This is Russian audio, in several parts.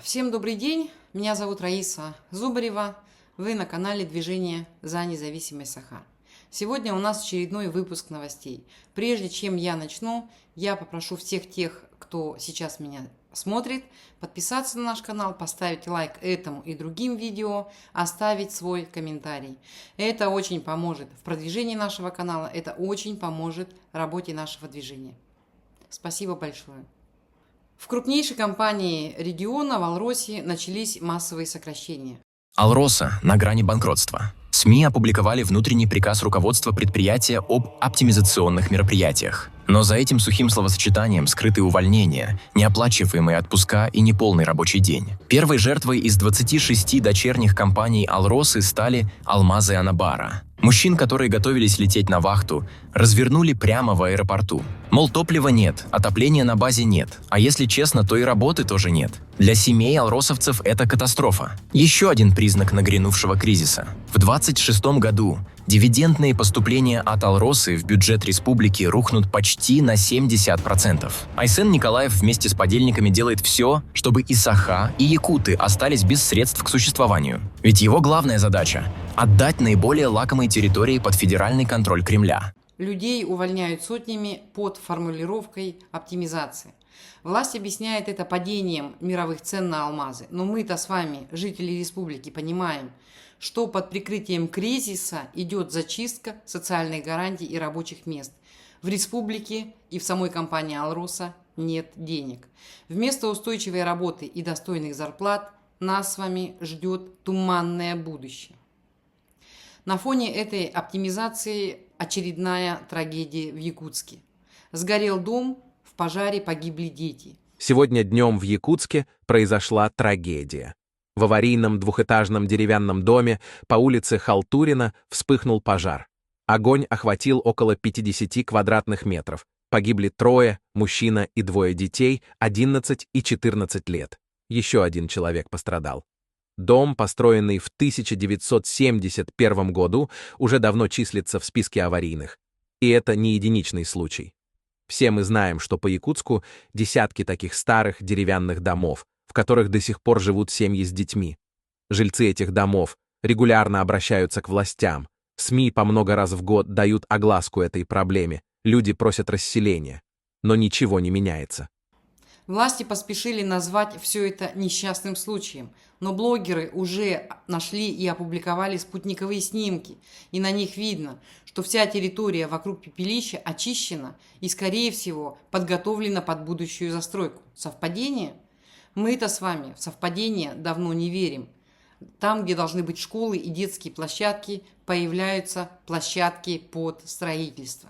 Всем добрый день, меня зовут Раиса Зубарева, вы на канале Движение за независимость Саха. Сегодня у нас очередной выпуск новостей. Прежде чем я начну, я попрошу всех тех, кто сейчас меня смотрит, подписаться на наш канал, поставить лайк этому и другим видео, оставить свой комментарий. Это очень поможет в продвижении нашего канала, это очень поможет работе нашего движения. Спасибо большое. В крупнейшей компании региона в Алросе начались массовые сокращения. Алроса на грани банкротства. СМИ опубликовали внутренний приказ руководства предприятия об оптимизационных мероприятиях. Но за этим сухим словосочетанием скрыты увольнения, неоплачиваемые отпуска и неполный рабочий день. Первой жертвой из 26 дочерних компаний Алросы стали Алмазы Анабара. Мужчин, которые готовились лететь на вахту, развернули прямо в аэропорту. Мол, топлива нет, отопления на базе нет, а если честно, то и работы тоже нет. Для семей алросовцев это катастрофа. Еще один признак нагрянувшего кризиса. В 2026 году дивидендные поступления от Алросы в бюджет республики рухнут почти на 70%. Айсен Николаев вместе с подельниками делает все, чтобы и Саха, и якуты остались без средств к существованию. Ведь его главная задача – отдать наиболее лакомые территории под федеральный контроль Кремля. Людей увольняют сотнями под формулировкой оптимизации. Власть объясняет это падением мировых цен на алмазы. Но мы-то с вами, жители республики, понимаем, что под прикрытием кризиса идет зачистка социальных гарантий и рабочих мест. В республике и в самой компании Алроса нет денег. Вместо устойчивой работы и достойных зарплат нас с вами ждет туманное будущее. На фоне этой оптимизации очередная трагедия в Якутске. Сгорел дом, в пожаре погибли дети. Сегодня днем в Якутске произошла трагедия. В аварийном двухэтажном деревянном доме по улице Халтурина вспыхнул пожар. Огонь охватил около 50 квадратных метров. Погибли 3, мужчина и 2 детей, 11 и 14 лет. Еще один человек пострадал. Дом, построенный в 1971 году, уже давно числится в списке аварийных. И это не единичный случай. Все мы знаем, что по Якутску десятки таких старых деревянных домов, в которых до сих пор живут семьи с детьми. Жильцы этих домов регулярно обращаются к властям. СМИ по много раз в год дают огласку этой проблеме. Люди просят расселения. Но ничего не меняется. Власти поспешили назвать все это несчастным случаем, но блогеры уже нашли и опубликовали спутниковые снимки, и на них видно, что вся территория вокруг пепелища очищена и, скорее всего, подготовлена под будущую застройку. Совпадение? Мы-то с вами в совпадение давно не верим. Там, где должны быть школы и детские площадки, появляются площадки под строительство.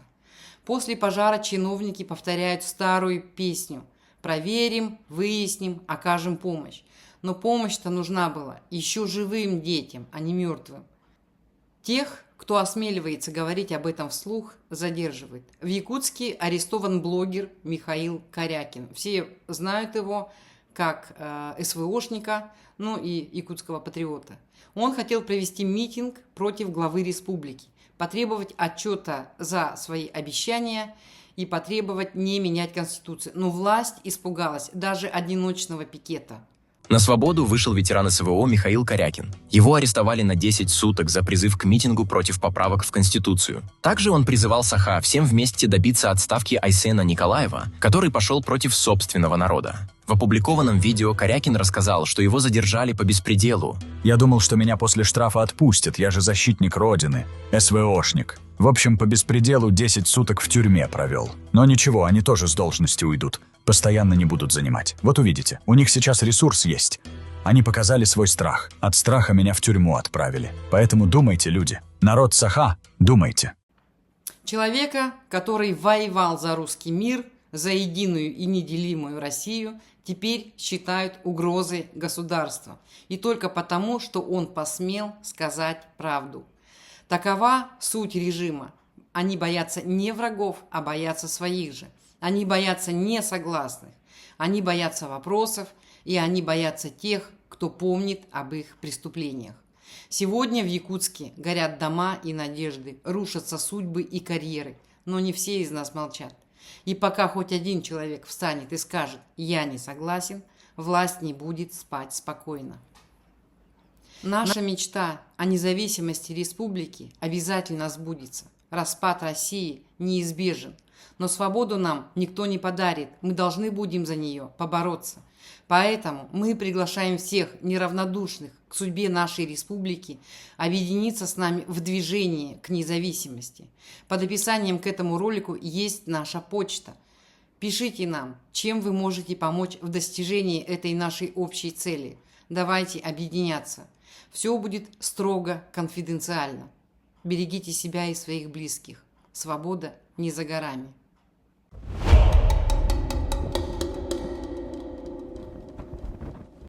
После пожара чиновники повторяют старую песню: проверим, выясним, окажем помощь. Но помощь-то нужна была еще живым детям, а не мертвым. Тех, кто осмеливается говорить об этом вслух, задерживают. В Якутске арестован блогер Михаил Корякин. Все знают его как СВОшника, ну и якутского патриота. Он хотел провести митинг против главы республики, потребовать отчета за свои обещания и потребовать не менять Конституцию. Но власть испугалась даже одиночного пикета. На свободу вышел ветеран СВО Михаил Корякин. Его арестовали на 10 суток за призыв к митингу против поправок в Конституцию. Также он призывал Саха всем вместе добиться отставки Айсена Николаева, который пошел против собственного народа. В опубликованном видео Корякин рассказал, что его задержали по беспределу. Я думал, что меня после штрафа отпустят, я же защитник Родины, СВОшник. В общем, по беспределу 10 суток в тюрьме провел. Но ничего, они тоже с должности уйдут. Постоянно не будут занимать. Вот увидите, у них сейчас ресурс есть. Они показали свой страх. От страха меня в тюрьму отправили. Поэтому думайте, люди. Народ Саха, думайте. Человека, который воевал за русский мир, за единую и неделимую Россию, теперь считают угрозой государства. И только потому, что он посмел сказать правду. Такова суть режима. Они боятся не врагов, а боятся своих же. Они боятся несогласных. Они боятся вопросов, и они боятся тех, кто помнит об их преступлениях. Сегодня в Якутске горят дома и надежды, рушатся судьбы и карьеры, но не все из нас молчат. И пока хоть один человек встанет и скажет «я не согласен», власть не будет спать спокойно. Наша мечта о независимости республики обязательно сбудется. Распад России неизбежен. Но свободу нам никто не подарит, мы должны будем за нее побороться. Поэтому мы приглашаем всех неравнодушных к судьбе нашей республики объединиться с нами в движении к независимости. Под описанием к этому ролику есть наша почта. Пишите нам, чем вы можете помочь в достижении этой нашей общей цели. Давайте объединяться. Все будет строго конфиденциально. Берегите себя и своих близких. Свобода не за горами.